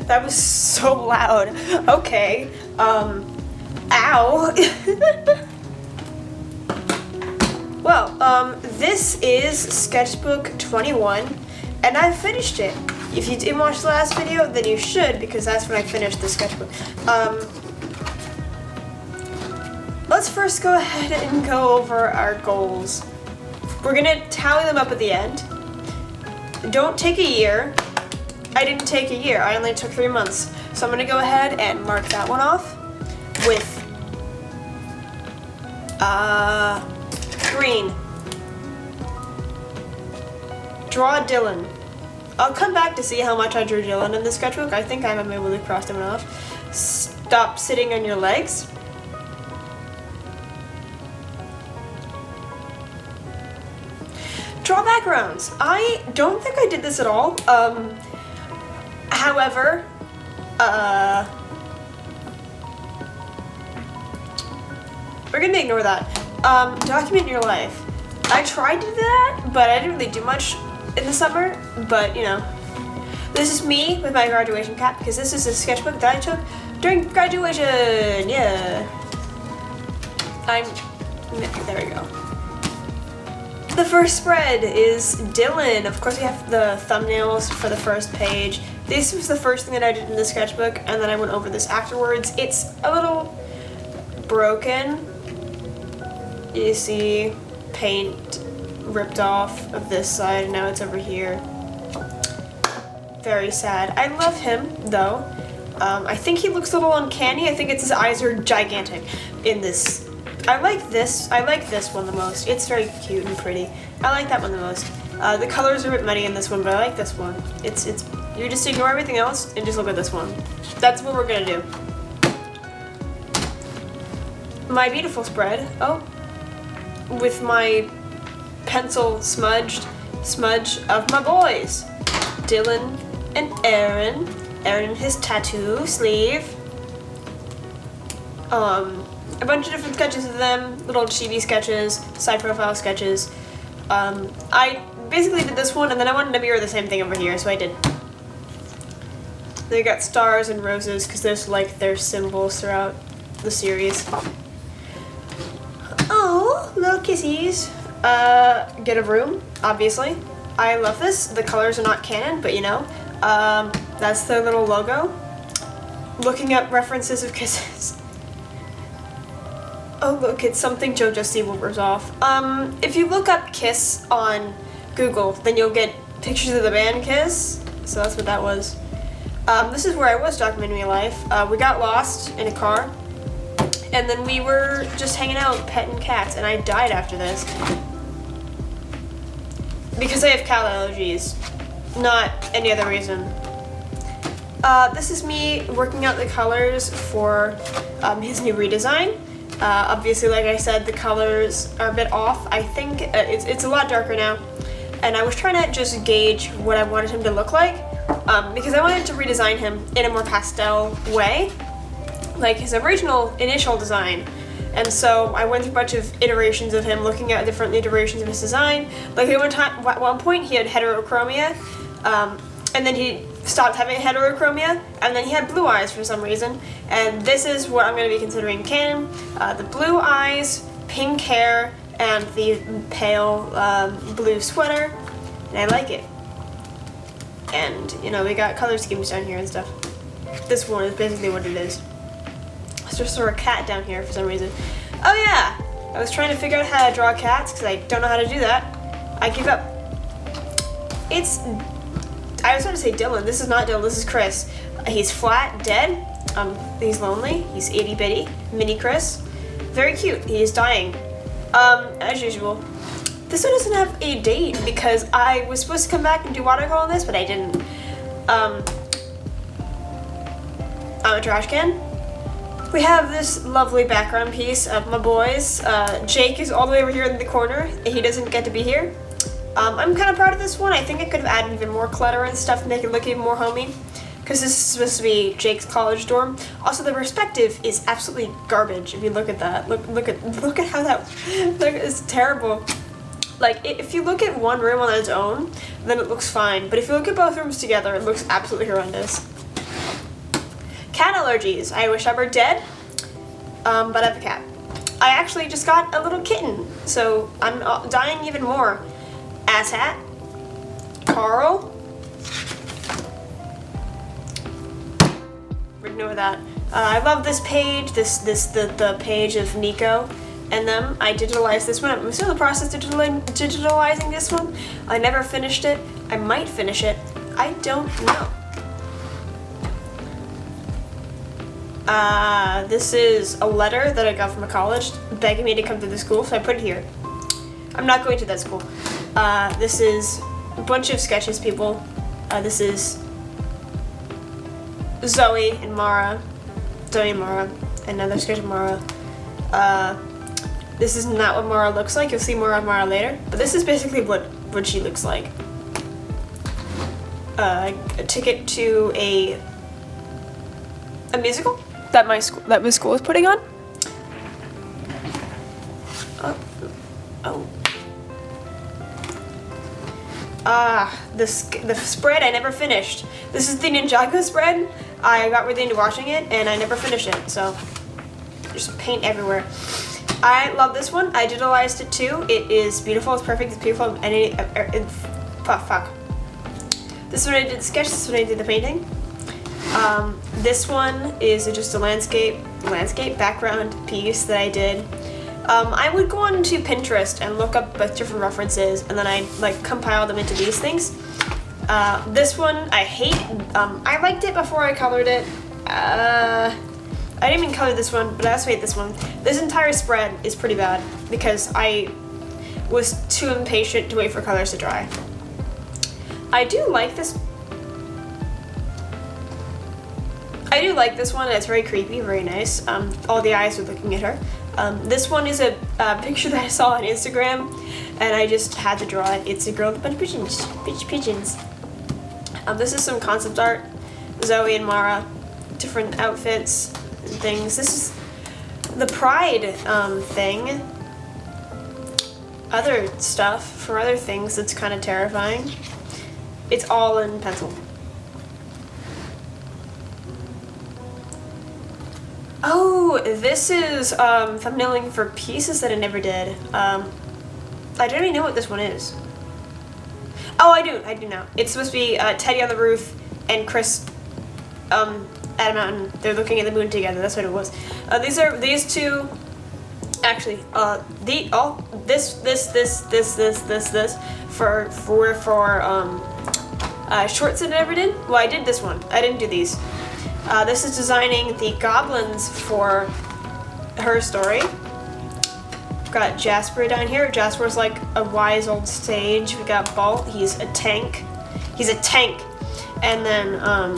That was so loud. Okay. Ow. Well, this is Sketchbook 21, and I finished it. If you didn't watch the last video, then you should, because that's when I finished the sketchbook. Let's first go ahead and go over our goals. We're gonna tally them up at the end. Don't take a year. I didn't take a year, I only took 3 months. So I'm gonna go ahead and mark that one off with green. Draw Dylan. I'll come back to see how much I drew Dylan in the sketchbook. I think I'm able to cross them off. Stop sitting on your legs. Draw backgrounds. I don't think I did this at all. However, we're gonna ignore that. Document your life. I tried to do that, but I didn't really do much in the summer, but you know. This is me with my graduation cap, because this is a sketchbook that I took during graduation, yeah. There we go. The first spread is Dylan. Of course, we have the thumbnails for the first page. This was the first thing that I did in the sketchbook, and then I went over this afterwards. It's a little broken. You see paint ripped off of this side, and now it's over here. Very sad. I love him, though. I think he looks a little uncanny. I think his eyes are gigantic in this. I like this one the most. It's very cute and pretty. I like that one the most. The colors are a bit muddy in this one, but I like this one. You just ignore everything else and just look at this one. That's what we're gonna do. My beautiful spread. Oh, with my pencil smudge of my boys, Dylan and Aaron. Aaron and his tattoo sleeve. A bunch of different sketches of them, little chibi sketches, side profile sketches. I basically did this one, and then I wanted to mirror the same thing over here, so I did. They got stars and roses, because there's like their symbols throughout the series. Oh, little kissies. Get a room, obviously. I love this. The colors are not canon, but you know. That's their little logo. Looking up references of kisses. Oh look, it's something JoJo Siwa wears off. If you look up Kiss on Google, then you'll get pictures of the band Kiss. So that's what that was. This is where I was documenting my life. We got lost in a car, and then we were just hanging out, petting cats, and I died after this. Because I have cat allergies, not any other reason. This is me working out the colors for his new redesign. Obviously, like I said, the colors are a bit off. I think it's a lot darker now, and I was trying to just gauge what I wanted him to look like, because I wanted to redesign him in a more pastel way, like his original initial design. And so I went through a bunch of iterations of him, looking at different iterations of his design. Like at one point he had heterochromia, and then he stopped having heterochromia, and then he had blue eyes for some reason. And this is what I'm going to be considering canon. The blue eyes, pink hair, and the pale blue sweater, and I like it. And, you know, we got color schemes down here and stuff. This one is basically what it is. Let's just throw a cat down here for some reason. Oh yeah! I was trying to figure out how to draw cats, because I don't know how to do that. I give up. I was going to say Dylan. This is not Dylan, this is Chris. He's flat, dead. He's lonely. He's itty bitty. Mini Chris. Very cute. He is dying. As usual. This one doesn't have a date, because I was supposed to come back and do watercolor on this, but I didn't. I'm a trash can. We have this lovely background piece of my boys. Jake is all the way over here in the corner. He doesn't get to be here. I'm kind of proud of this one. I think I could have added even more clutter and stuff to make it look even more homey, because this is supposed to be Jake's college dorm. Also, the perspective is absolutely garbage. If you look at that, look at how that it's terrible. Like, if you look at one room on its own, then it looks fine. But if you look at both rooms together, it looks absolutely horrendous. cat allergies. I wish I were dead, but I have a cat. I actually just got a little kitten, so I'm dying even more. Asshat, Carl. Ignore that. I love this page. The page of Nico and them. I digitalized this one. I'm still in the process of digitalizing this one. I never finished it. I might finish it. I don't know. This is a letter that I got from a college begging me to come to the school, so I put it here. I'm not going to that school. This is a bunch of sketches, people. This is Zoe and Mara. Zoe and Mara. Another sketch of Mara. This is not what Mara looks like. You'll see more of Mara later. But this is basically what she looks like. A ticket to a musical that my school is putting on. The spread I never finished. This is the Ninjago spread. I got really into watching it and I never finished it, so there's paint everywhere. I love this one. I digitalized it too. It is beautiful. It's perfect. It's beautiful. And fuck. This one I did the sketch. This one I did the painting. This one is just a landscape background piece that I did. I would go onto Pinterest and look up different references, and then I like compile them into these things. This one I hate. I liked it before I colored it. I didn't even color this one, but I also hate this one. This entire spread is pretty bad because I was too impatient to wait for colors to dry. I do like this. I do like this one. It's very creepy, very nice. All the eyes are looking at her. This one is a picture that I saw on Instagram, and I just had to draw it. It's a girl with a bunch of pigeons. This is some concept art. Zoe and Mara, different outfits and things. This is the Pride thing. Other stuff for other things that's kind of terrifying. It's all in pencil. Oh, this is thumbnailing for pieces that I never did. I don't even know what this one is. Oh, I do now. It's supposed to be Teddy on the roof and Chris at a mountain. They're looking at the moon together. That's what it was. These two. Actually, this for shorts that I never did. Well, I did this one. I didn't do these. This is designing the goblins for her story. Got Jasper down here. Jasper's like a wise old sage. We got Balt. He's a tank. And then I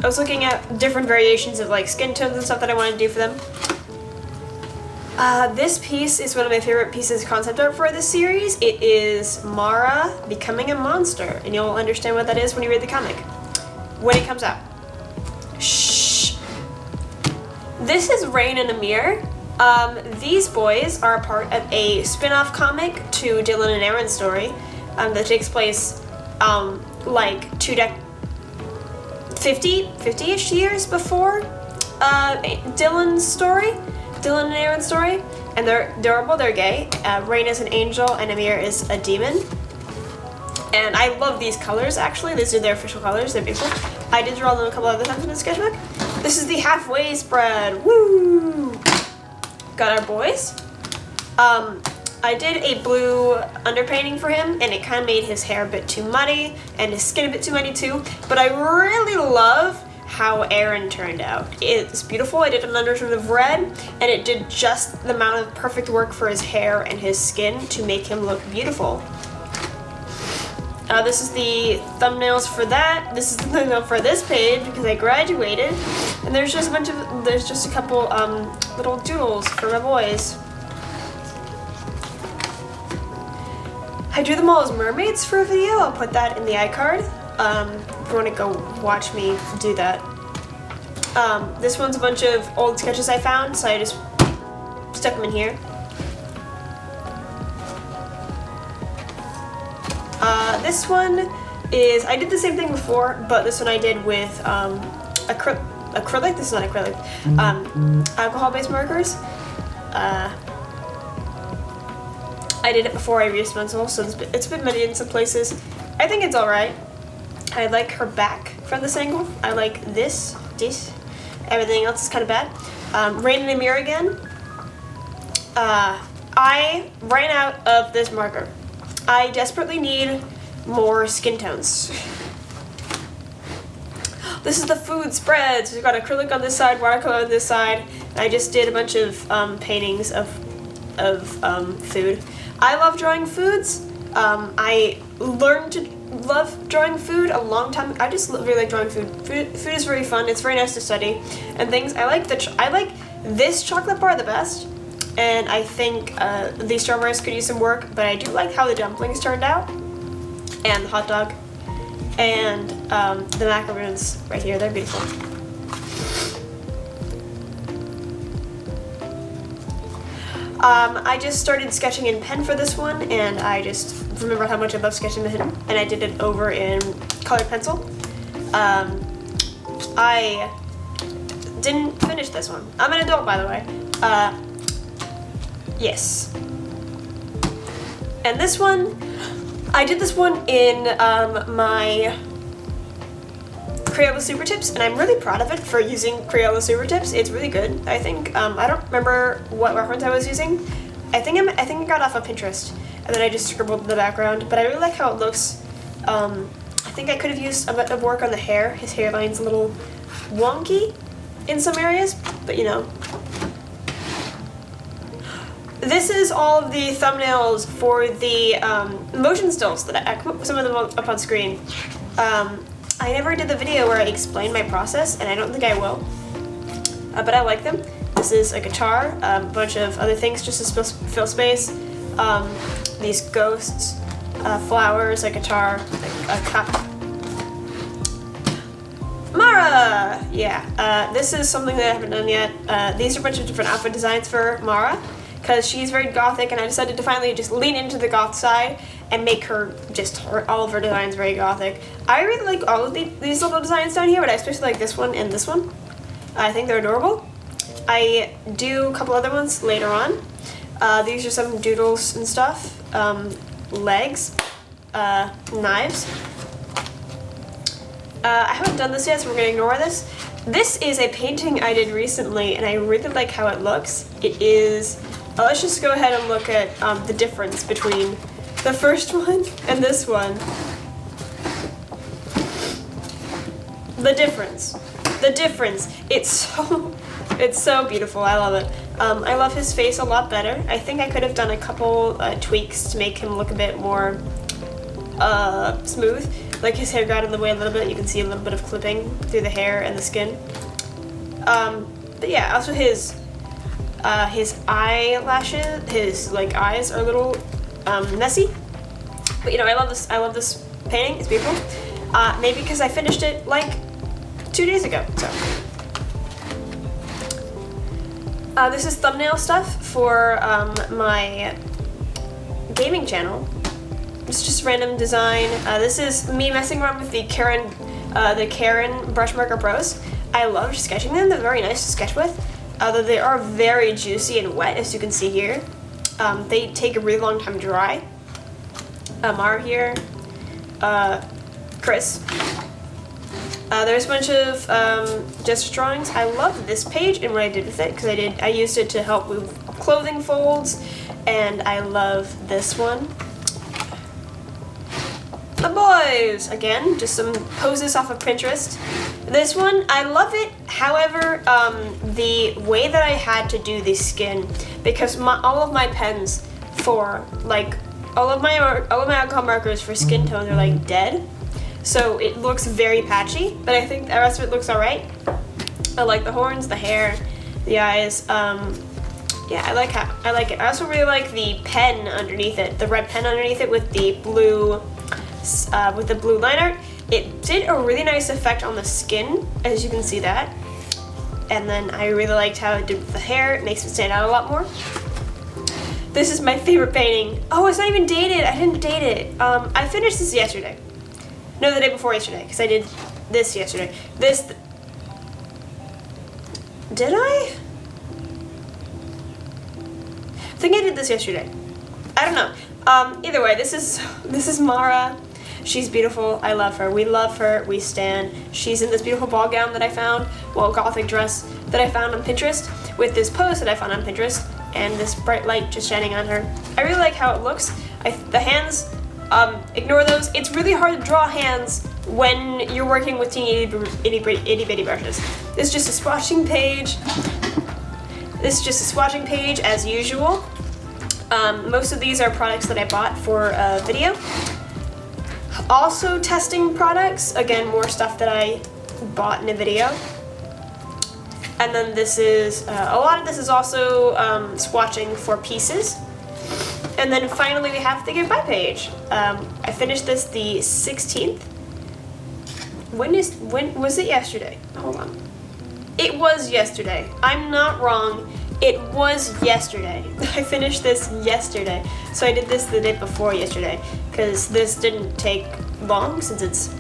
was looking at different variations of like skin tones and stuff that I wanted to do for them. This piece is one of my favorite pieces of concept art for this series. It is Mara becoming a monster, and you'll understand what that is when you read the comic, when it comes out. Shh. This is Rain and Amir. These boys are a part of a spin-off comic to Dylan and Aaron's story that takes place like 50-ish years before Dylan and Aaron's story, and they're adorable. They're gay. Rain is an angel and Amir is a demon. And I love these colors, actually. These are their official colors. They're beautiful. I did draw them a couple other times in the sketchbook. This is the halfway spread. Woo! Got our boys. I did a blue underpainting for him, and it kind of made his hair a bit too muddy and his skin a bit too muddy too. But I really love how Aaron turned out. It's beautiful. I did an undertone of red, and it did just the amount of perfect work for his hair and his skin to make him look beautiful. This is the thumbnails for that. This is the thumbnail for this page because I graduated, and there's just a couple little doodles for my boys. I drew them all as mermaids for a video. I'll put that in the iCard. If you want to go watch me do that. This one's a bunch of old sketches I found, so I just stuck them in here. This one is, I did the same thing before, but this one I did with acrylic. This is not acrylic. Alcohol-based markers. I did it before I used pencil, so it's been muddy in some places. I think it's alright. I like her back from this angle. I like this. Everything else is kind of bad. Rain in the mirror again. I ran out of this marker. I desperately need more skin tones. This is the food spreads. We've got acrylic on this side, watercolor on this side. I just did a bunch of paintings of food. I love drawing foods. I learned to love drawing food a long time. I just really like drawing food. Food is very fun. It's very nice to study and things. I like this chocolate bar the best, and I think these strawberries could use some work. But I do like how the dumplings turned out, and the hot dog, and the macaroons right here. They're beautiful. I just started sketching in pen for this one, and I just remembered how much I love sketching in pen, and I did it over in colored pencil. I didn't finish this one. I'm an adult, by the way. Yes. And this one, I did this one in my Crayola Super Tips, and I'm really proud of it for using Crayola Super Tips. It's really good, I think. I don't remember what reference I was using. I think I got off of Pinterest, and then I just scribbled in the background. But I really like how it looks. I think I could have used a bit of work on the hair. His hairline's a little wonky in some areas, but you know. This is all of the thumbnails for the motion stills that I put some of them up on screen. I never did the video where I explained my process, and I don't think I will, but I like them. This is a guitar, a bunch of other things just to fill space, these ghosts, flowers, a guitar, a cup. Mara! Yeah, this is something that I haven't done yet. These are a bunch of different outfit designs for Mara, because she's very gothic, and I decided to finally just lean into the goth side and make her all of her designs very gothic. I really like all of these little designs down here, but I especially like this one and this one. I think they're adorable. I do a couple other ones later on. These are some doodles and stuff. Legs, knives. I haven't done this yet, so we're gonna ignore this. This is a painting I did recently, and I really like how it looks. It is, let's just go ahead and look at the difference between the first one and this one. The difference. It's so beautiful. I love it. I love his face a lot better. I think I could have done a couple tweaks to make him look a bit more smooth. Like his hair got in the way a little bit. You can see a little bit of clipping through the hair and the skin. But yeah, also his eyelashes, his eyes are a little messy. But you know, I love this painting. It's beautiful. Maybe because I finished it like 2 days ago. So this is thumbnail stuff for my gaming channel. It's just random design. This is me messing around with the Karen Brush Marker Pros. I love sketching them. They're very nice to sketch with. Although they are very juicy and wet, as you can see here. They take a really long time to dry. Mara here. Chris. There's a bunch of gesture drawings. I love this page and what I did with it, because I used it to help with clothing folds, and I love this one. The boys! Again, just some poses off of Pinterest. This one, I love it. However, the way that I had to do the skin, because all of my pens for all of my alcohol markers for skin tone are dead, so it looks very patchy. But I think the rest of it looks alright. I like the horns, the hair, the eyes. Yeah, I like it. I also really like the pen underneath it, the red pen underneath it with the blue line art. It did a really nice effect on the skin, as you can see that. And then I really liked how it did with the hair. It makes it stand out a lot more. This is my favorite painting. Oh, it's not even dated. I didn't date it. I finished this yesterday. No, the day before yesterday, because I did this yesterday. Did I? I think I did this yesterday. I don't know. Either way, this is Mara. She's beautiful. I love her. We love her. We stan. She's in this beautiful ball gown that I found, well, gothic dress that I found on Pinterest, with this pose that I found on Pinterest, and this bright light just shining on her. I really like how it looks. The hands, ignore those. It's really hard to draw hands when you're working with teeny itty bitty brushes. This is just a swatching page. This is just a swatching page as usual. Most of these are products that I bought for a video. Also testing products, again, more stuff that I bought in a video. And then this is, a lot of this is also swatching for pieces. And then finally we have the goodbye page. I finished this the 16th. When was it yesterday? Hold on. It was yesterday. I'm not wrong. It was yesterday. I finished this yesterday. So I did this the day before yesterday because this didn't take long since it's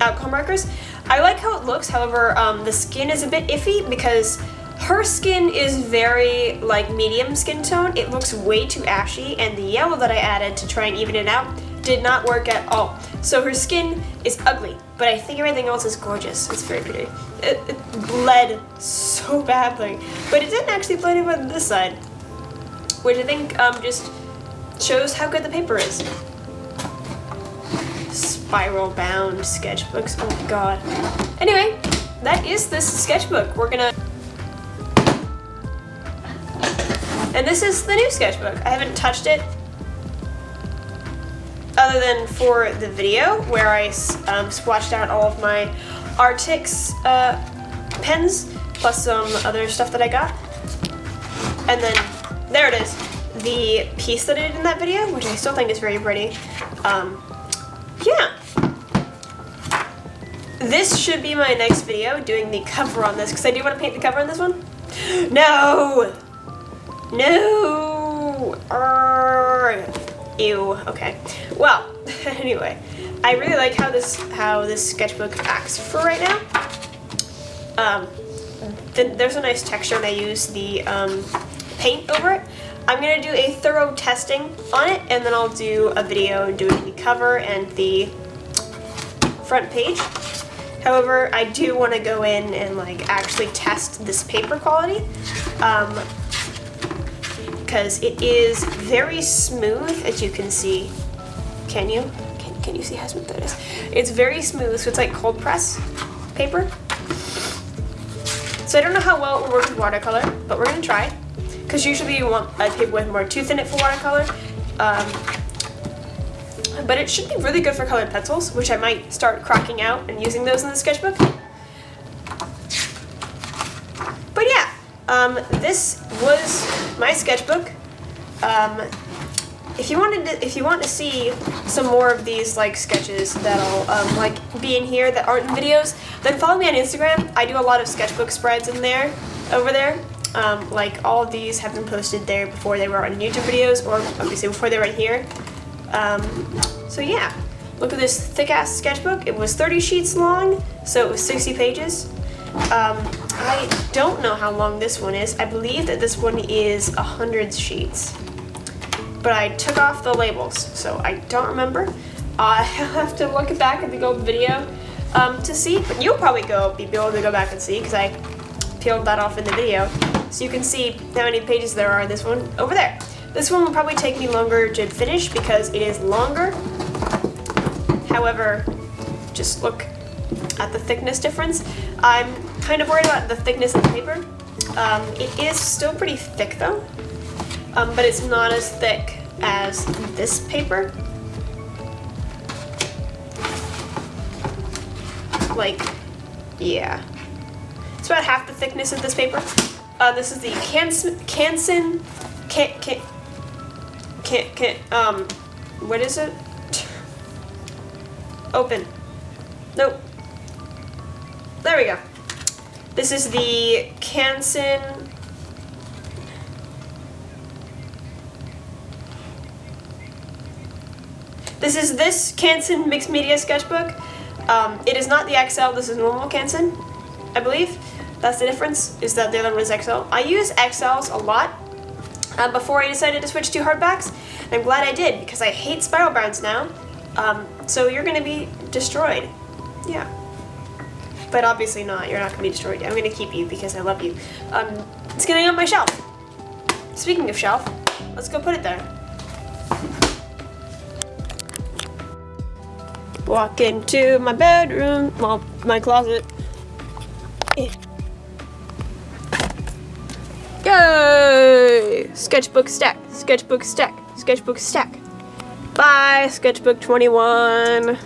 outcome markers. I like how it looks, however, the skin is a bit iffy because her skin is very like medium skin tone. It looks way too ashy, and the yellow that I added to try and even it out did not work at all. So her skin is ugly, but I think everything else is gorgeous. It's very pretty. It bled so badly, but it didn't actually blend over on this side, which I think just shows how good the paper is. Spiral bound sketchbooks, oh my god. Anyway, that is this sketchbook. And this is the new sketchbook. I haven't touched it other than for the video where I swatched out all of my Artix pens plus some other stuff that I got. And then there it is, the piece that I did in that video, which I still think is very pretty. Yeah. This should be my next video, doing the cover on this, because I do want to paint the cover on this one. No! No! Ew, okay. Well, anyway, I really like how this sketchbook acts for right now. There's a nice texture and I use the paint over it. I'm going to do a thorough testing on it, and then I'll do a video doing the cover and the front page. However, I do want to go in and like actually test this paper quality. Because it is very smooth, as you can see. Can you see how smooth that is? It's very smooth, so it's like cold press paper. So I don't know how well it will work with watercolor, but we're gonna try. Because usually you want a paper with more tooth in it for watercolor. But it should be really good for colored pencils, which I might start cracking out and using those in the sketchbook. But yeah. This was my sketchbook. If you want to see some more of these like sketches that'll like be in here that aren't in videos, then follow me on Instagram. I do a lot of sketchbook spreads in there, over there. Like all of these have been posted there before they were on YouTube videos, or obviously before they were in here. So yeah, look at this thick ass sketchbook. It was 30 sheets long, so it was 60 pages. I don't know how long this one is. I believe that this one is 100 sheets. But I took off the labels, so I don't remember. I have to look back at the old video to see, but you'll probably be able to go back and see because I peeled that off in the video. So you can see how many pages there are in this one over there. This one will probably take me longer to finish because it is longer. However, just look at the thickness difference. I'm kind of worried about the thickness of the paper. It is still pretty thick though, but it's not as thick as this paper. Like, yeah. It's about half the thickness of this paper. This is the what is it? Open. Nope. There we go. This is the Canson. This is this Canson Mixed Media Sketchbook. It is not the XL, this is normal Canson, I believe. That's the difference, is that the other one is XL. I use XLs a lot before I decided to switch to hardbacks. And I'm glad I did, because I hate spiral bounds now. So you're gonna be destroyed. Yeah. But obviously not, you're not gonna be destroyed. I'm gonna keep you because I love you. It's getting on my shelf. Speaking of shelf, let's go put it there. Walk into my bedroom, well, my closet. Yay! Sketchbook stack, sketchbook stack, sketchbook stack. Bye, Sketchbook 21.